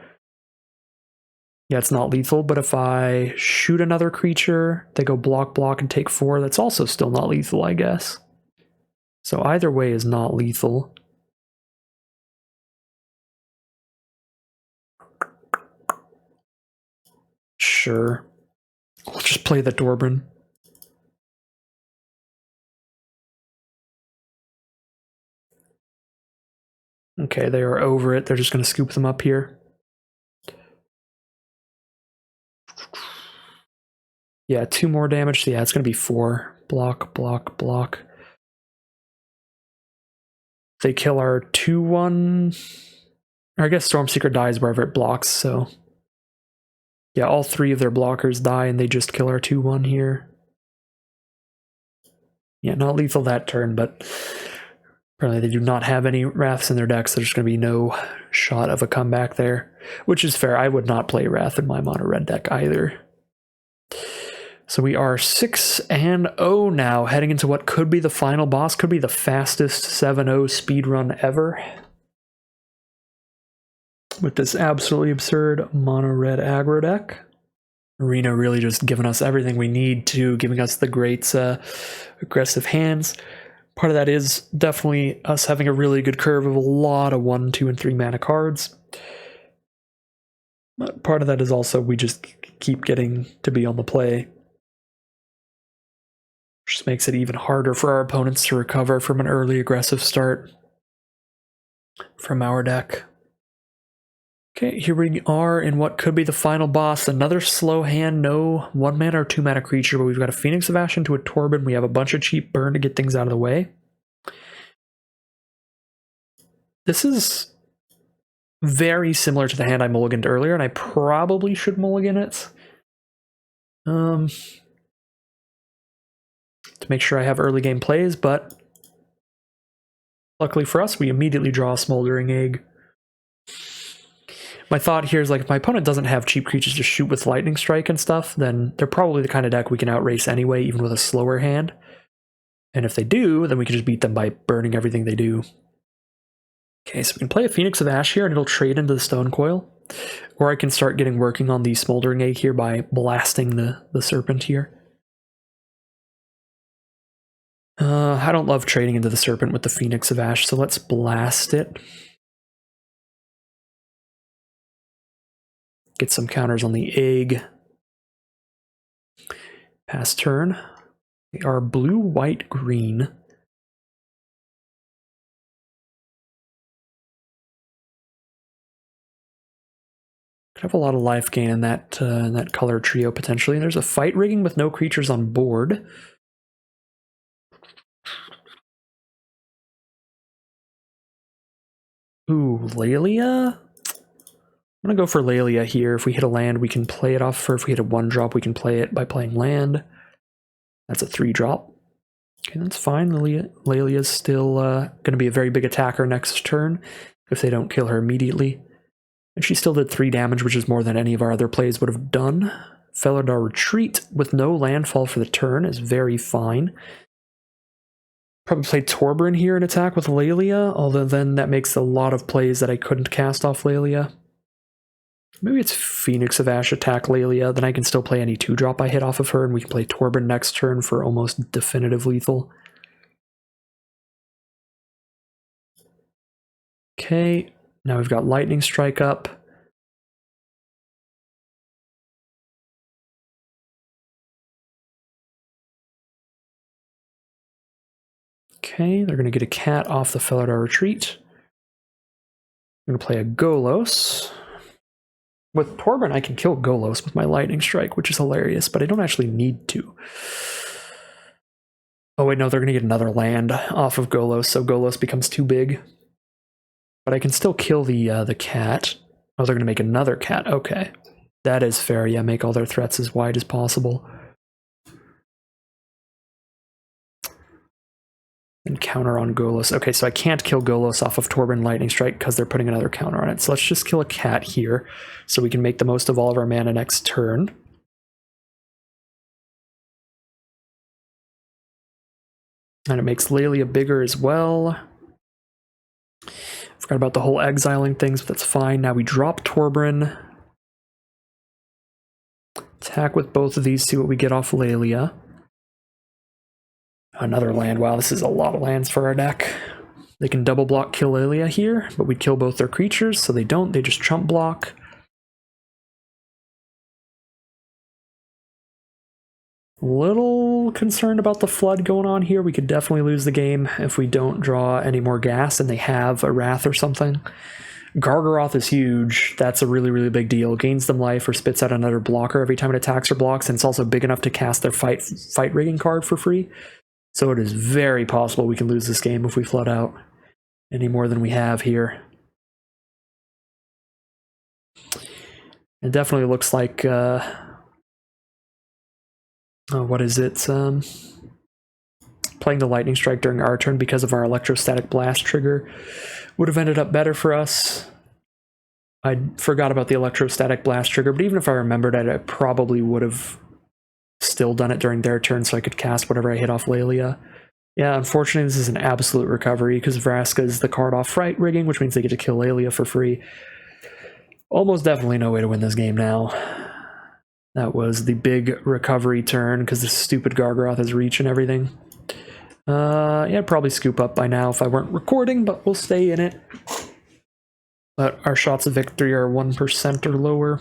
Yeah, it's not lethal, but if I shoot another creature, they go block, block, and take 4. That's also still not lethal, I guess. So either way is not lethal. Sure. We'll just play the Torbran. Okay, they are over it. They're just going to scoop them up here. Yeah, 2 more damage. Yeah, it's going to be 4. Block, block, block. They kill our 2/1. Or I guess Stormseeker dies wherever it blocks, so... Yeah, all 3 of their blockers die and they just kill our 2/1 here. Yeah, not lethal that turn, but... Apparently they do not have any Wraths in their decks, so there's going to be no shot of a comeback there. Which is fair, I would not play Wrath in my mono red deck either. So we are 6-0 now, heading into what could be the final boss, could be the fastest 7-0 speedrun ever. with this absolutely absurd mono red aggro deck. Arena really just giving us everything we need to, giving us the great aggressive hands. Part of that is definitely us having a really good curve of a lot of 1, 2, and 3 mana cards. But part of that is also we just keep getting to be on the play. Just makes it even harder for our opponents to recover from an early aggressive start from our deck. Okay, here we are in what could be the final boss. Another slow hand, no 1 mana or 2 mana creature, but we've got a Phoenix of Ash into a Torben. We have a bunch of cheap burn to get things out of the way. This is very similar to the hand I mulliganed earlier, and I probably should mulligan it. To make sure I have early game plays, but luckily for us, we immediately draw a Smoldering Egg. My thought here is, like, if my opponent doesn't have cheap creatures to shoot with Lightning Strike and stuff, then they're probably the kind of deck we can outrace anyway, even with a slower hand. And if they do, then we can just beat them by burning everything they do. Okay, so we can play a Phoenix of Ash here, and it'll trade into the Stone Coil. Or I can start working on the Smoldering Egg here by blasting the Serpent here. I don't love trading into the Serpent with the Phoenix of Ash, so let's blast it. Get some counters on the egg. Pass turn. We are blue, white, green. Could have a lot of life gain in that color trio potentially. There's a fight rigging with no creatures on board. Ooh, Laelia? I'm gonna go for Laelia here. If we hit a land, we can play it off. Or if we hit a 1-drop, we can play it by playing land. That's a 3-drop. Okay, that's fine. Laelia's still gonna be a very big attacker next turn if they don't kill her immediately. And she still did 3 damage, which is more than any of our other plays would have done. Felidar Retreat with no landfall for the turn is very fine. Probably play Torbran here and attack with Laelia, although then that makes a lot of plays that I couldn't cast off Laelia. Maybe it's Phoenix of Ash attack Laelia, then I can still play any 2-drop I hit off of her, and we can play Torbran next turn for almost definitive lethal. Okay, now we've got Lightning Strike up. Okay, they're going to get a cat off the Felidar Retreat. I'm going to play a Golos. With Torbran, I can kill Golos with my Lightning Strike, which is hilarious, but I don't actually need to. Oh wait, no, they're going to get another land off of Golos, so Golos becomes too big. But I can still kill the cat. Oh, they're going to make another cat. Okay. That is fair. Yeah, make all their threats as wide as possible. And counter on Golos. Okay, so I can't kill Golos off of Torbran Lightning Strike because they're putting another counter on it. So let's just kill a cat here so we can make the most of all of our mana next turn. And it makes Laelia bigger as well. Forgot about the whole exiling things, but that's fine. Now we drop Torbran. Attack with both of these, see what we get off Laelia. Another land. Wow, this is a lot of lands for our deck. They can double block kill Laelia here, but we'd kill both their creatures, so they don't. They just chump block. Little concerned about the flood going on here. We could definitely lose the game if we don't draw any more gas and they have a Wrath or something. Gargaroth is huge. That's a really, really big deal. Gains them life or spits out another blocker every time it attacks or blocks, and it's also big enough to cast their fight rigging card for free. So it is very possible we can lose this game if we flood out any more than we have here. It definitely looks like what is it? Playing the Lightning Strike during our turn because of our Electrostatic Blast trigger would have ended up better for us. I forgot about the Electrostatic Blast trigger, but even if I remembered it, I probably would have still done it during their turn so I could cast whatever I hit off Laelia. Yeah, unfortunately this is an absolute recovery because Vraska is the card off fight rigging, which means they get to kill Laelia for free. Almost definitely no way to win this game now. That was the big recovery turn because the stupid Gargaroth has reach and everything. Yeah, I'd probably scoop up by now if I weren't recording, but we'll stay in it. But our shots of victory are 1% or lower.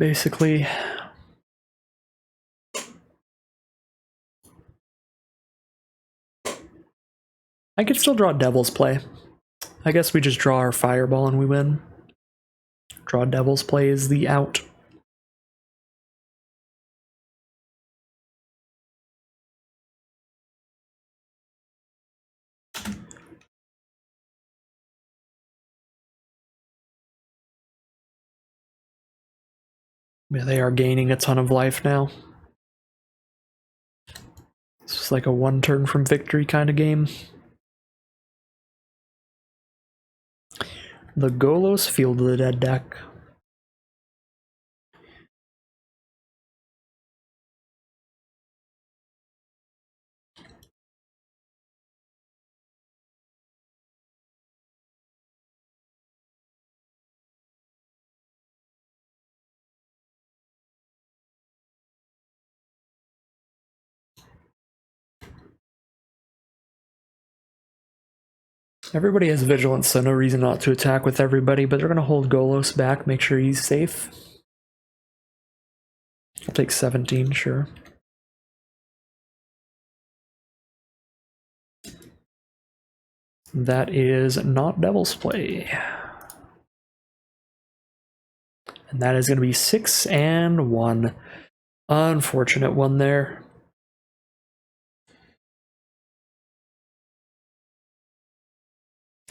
Basically. I could still draw Devil's Play. I guess we just draw our Fireball and we win. Draw Devil's Play is the out. Yeah, they are gaining a ton of life now. It's just like a one turn from victory kind of game. The Golos Field of the Dead deck. Everybody has Vigilance, so no reason not to attack with everybody, but they're going to hold Golos back, make sure he's safe. I'll take 17, sure. That is not Devil's Play. And that is going to be 6 and 1. Unfortunate one there.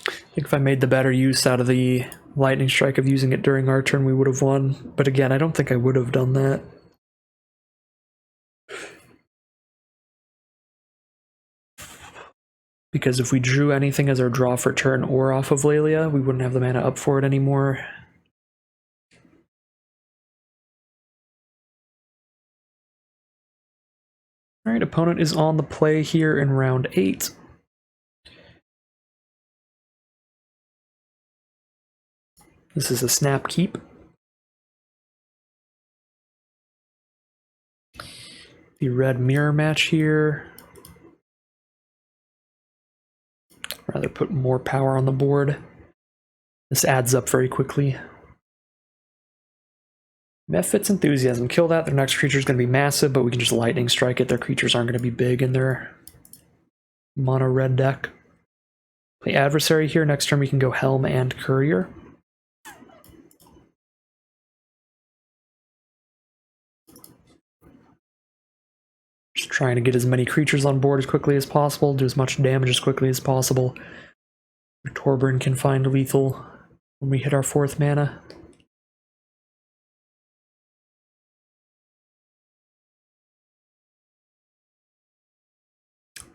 I think if I made the better use out of the Lightning Strike of using it during our turn, we would have won. But again, I don't think I would have done that. Because if we drew anything as our draw for turn or off of Lelia, we wouldn't have the mana up for it anymore. Alright, opponent is on the play here in round 8. This is a snap keep. The red mirror match here. Rather put more power on the board. This adds up very quickly. Mephit's Enthusiasm. Kill that. Their next creature is going to be massive, but we can just lightning strike it. Their creatures aren't going to be big in their mono red deck. Play Adversary here. Next turn we can go Helm and Courier. Just trying to get as many creatures on board as quickly as possible, do as much damage as quickly as possible. Torburn can find lethal when we hit our 4th mana.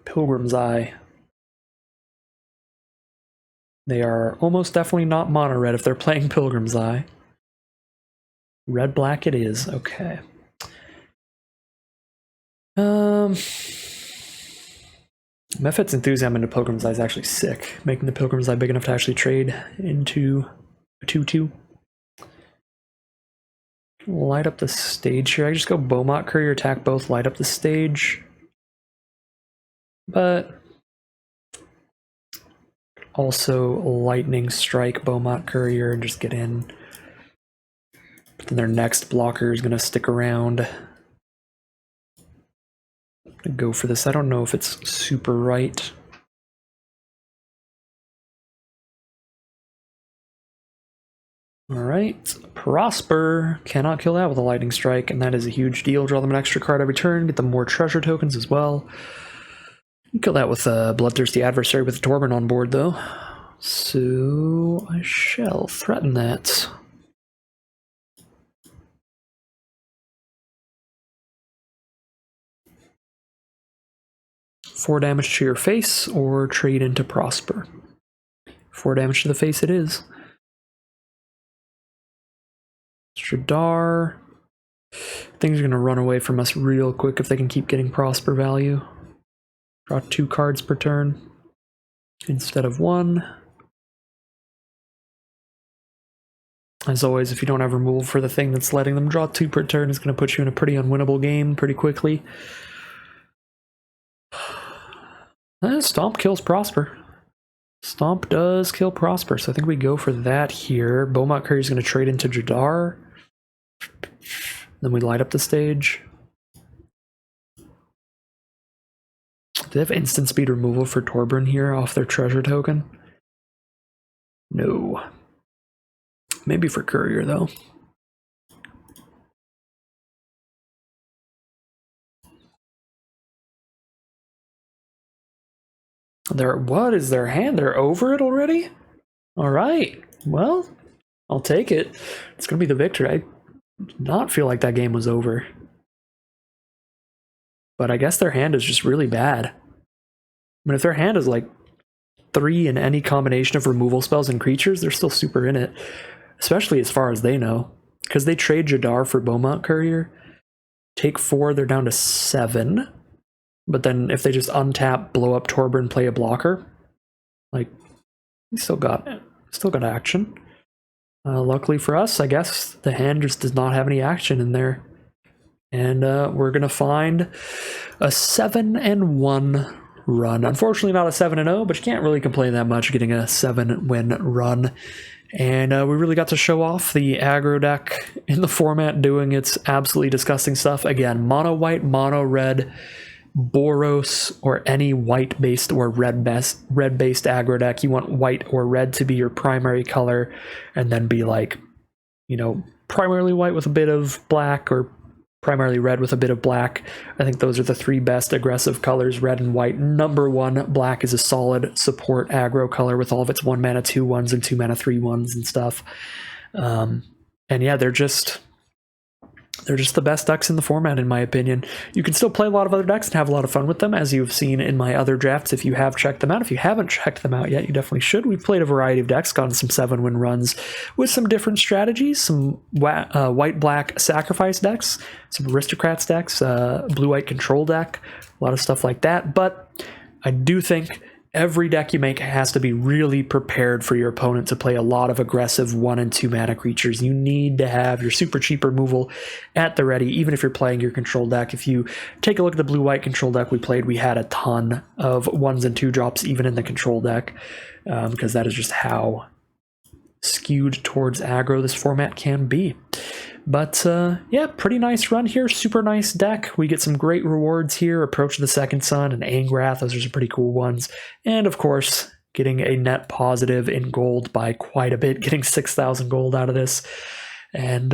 Pilgrim's Eye. They are almost definitely not mono red if they're playing Pilgrim's Eye. Red-black it is, okay. Mephit's Enthusiasm into Pilgrim's Eye is actually sick, making the Pilgrim's Eye big enough to actually trade into a 2/2. Light up the stage here. I just go Beaumont Courier, attack both, light up the stage. But also Lightning Strike Beaumont Courier and just get in. But then their next blocker is going to stick around. Go for this. I don't know if it's super right. Alright, Prosper. Cannot kill that with a Lightning Strike, and that is a huge deal. Draw them an extra card every turn, get them more treasure tokens as well. You kill that with a Bloodthirsty Adversary with Torburn on board, though. So I shall threaten that. Four damage to your face, or trade into Prosper. 4 damage to the face it is. Shadar. Things are going to run away from us real quick if they can keep getting Prosper value. Draw 2 cards per turn instead of 1. As always, if you don't have removal for the thing that's letting them draw 2 per turn, it's going to put you in a pretty unwinnable game pretty quickly. Stomp kills Prosper. Stomp does kill Prosper, so I think we go for that here. Beaumont Courier's going to trade into Jadar. Then we light up the stage. Do they have instant speed removal for Torbern here off their treasure token? No. Maybe for Courier, though. What is their hand? They're over it already? Alright. Well, I'll take it. It's going to be the victor. I did not feel like that game was over. But I guess their hand is just really bad. I mean, if their hand is like 3 in any combination of removal spells and creatures, they're still super in it. Especially as far as they know. Because they trade Jadar for Beaumont Courier. Take 4, they're down to 7. But then if they just untap, blow up Torbern, play a blocker, like, we still got action. Luckily for us, I guess, the hand just does not have any action in there. And we're going to find a 7-1 run. Unfortunately not a 7-0, but you can't really complain that much getting a 7-win run. And we really got to show off the aggro deck in the format doing its absolutely disgusting stuff. Again, mono white, mono red, Boros, or any white-based or red-based aggro deck. You want white or red to be your primary color, and then be like, you know, primarily white with a bit of black, or primarily red with a bit of black. I think those are the 3 best aggressive colors, red and white. Number 1, black is a solid support aggro color with all of its 1 mana 2/1s and 2 mana 3/1s and stuff. And yeah, they're just the best decks in the format, in my opinion. You can still play a lot of other decks and have a lot of fun with them, as you've seen in my other drafts if you have checked them out. If you haven't checked them out yet, you definitely should. We've played a variety of decks, gotten some 7-win runs with some different strategies, some white-black sacrifice decks, some aristocrats decks, blue-white control deck, a lot of stuff like that. But I do think every deck you make has to be really prepared for your opponent to play a lot of aggressive 1 and 2 mana creatures. You need to have your super cheap removal at the ready, even if you're playing your control deck. If you take a look at the blue-white control deck we played, we had a ton of 1s and 2 drops even in the control deck, because that is just how skewed towards aggro this format can be. But yeah, pretty nice run here. Super nice deck. We get some great rewards here. Approach of the Second Sun and Angrath. Those are some pretty cool ones. And of course, getting a net positive in gold by quite a bit. Getting 6,000 gold out of this. And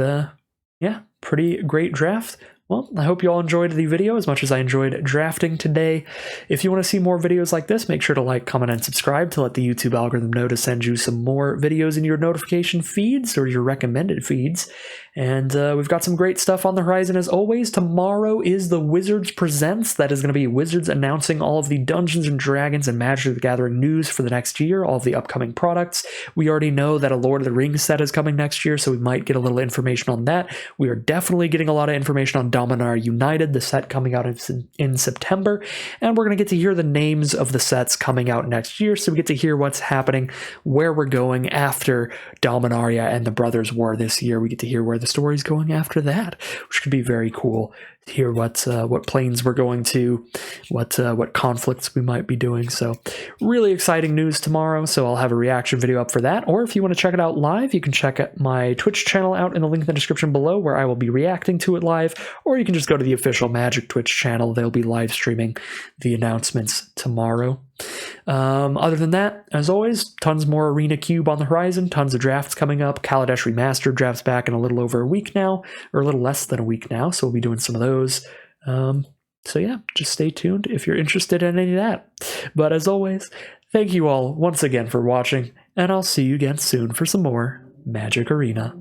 yeah, pretty great draft. Well, I hope you all enjoyed the video as much as I enjoyed drafting today. If you want to see more videos like this, make sure to like, comment, and subscribe to let the YouTube algorithm know to send you some more videos in your notification feeds or your recommended feeds. And we've got some great stuff on the horizon as always. Tomorrow is the Wizards Presents. That is going to be Wizards announcing all of the Dungeons & Dragons and Magic the Gathering news for the next year, all of the upcoming products. We already know that a Lord of the Rings set is coming next year, so we might get a little information on that. We are definitely getting a lot of information on Dominar United, the set coming out in September, and we're going to get to hear the names of the sets coming out next year, so we get to hear what's happening, where we're going after Dominaria and the Brothers' War this year. We get to hear where the story's going after that, which could be very cool to hear what planes we're going to, what conflicts we might be doing. So really exciting news tomorrow, so I'll have a reaction video up for that. Or if you want to check it out live, you can check my Twitch channel out in the link in the description below, where I will be reacting to it live, or you can just go to the official Magic Twitch channel. They'll be live streaming the announcements tomorrow. Other than that, as always, tons more Arena Cube on the horizon, tons of drafts coming up. Kaladesh Remastered drafts back in a little over a week now, or a little less than a week now, so we'll be doing some of those. So yeah, just stay tuned if you're interested in any of that. But as always, thank you all once again for watching, and I'll see you again soon for some more Magic Arena.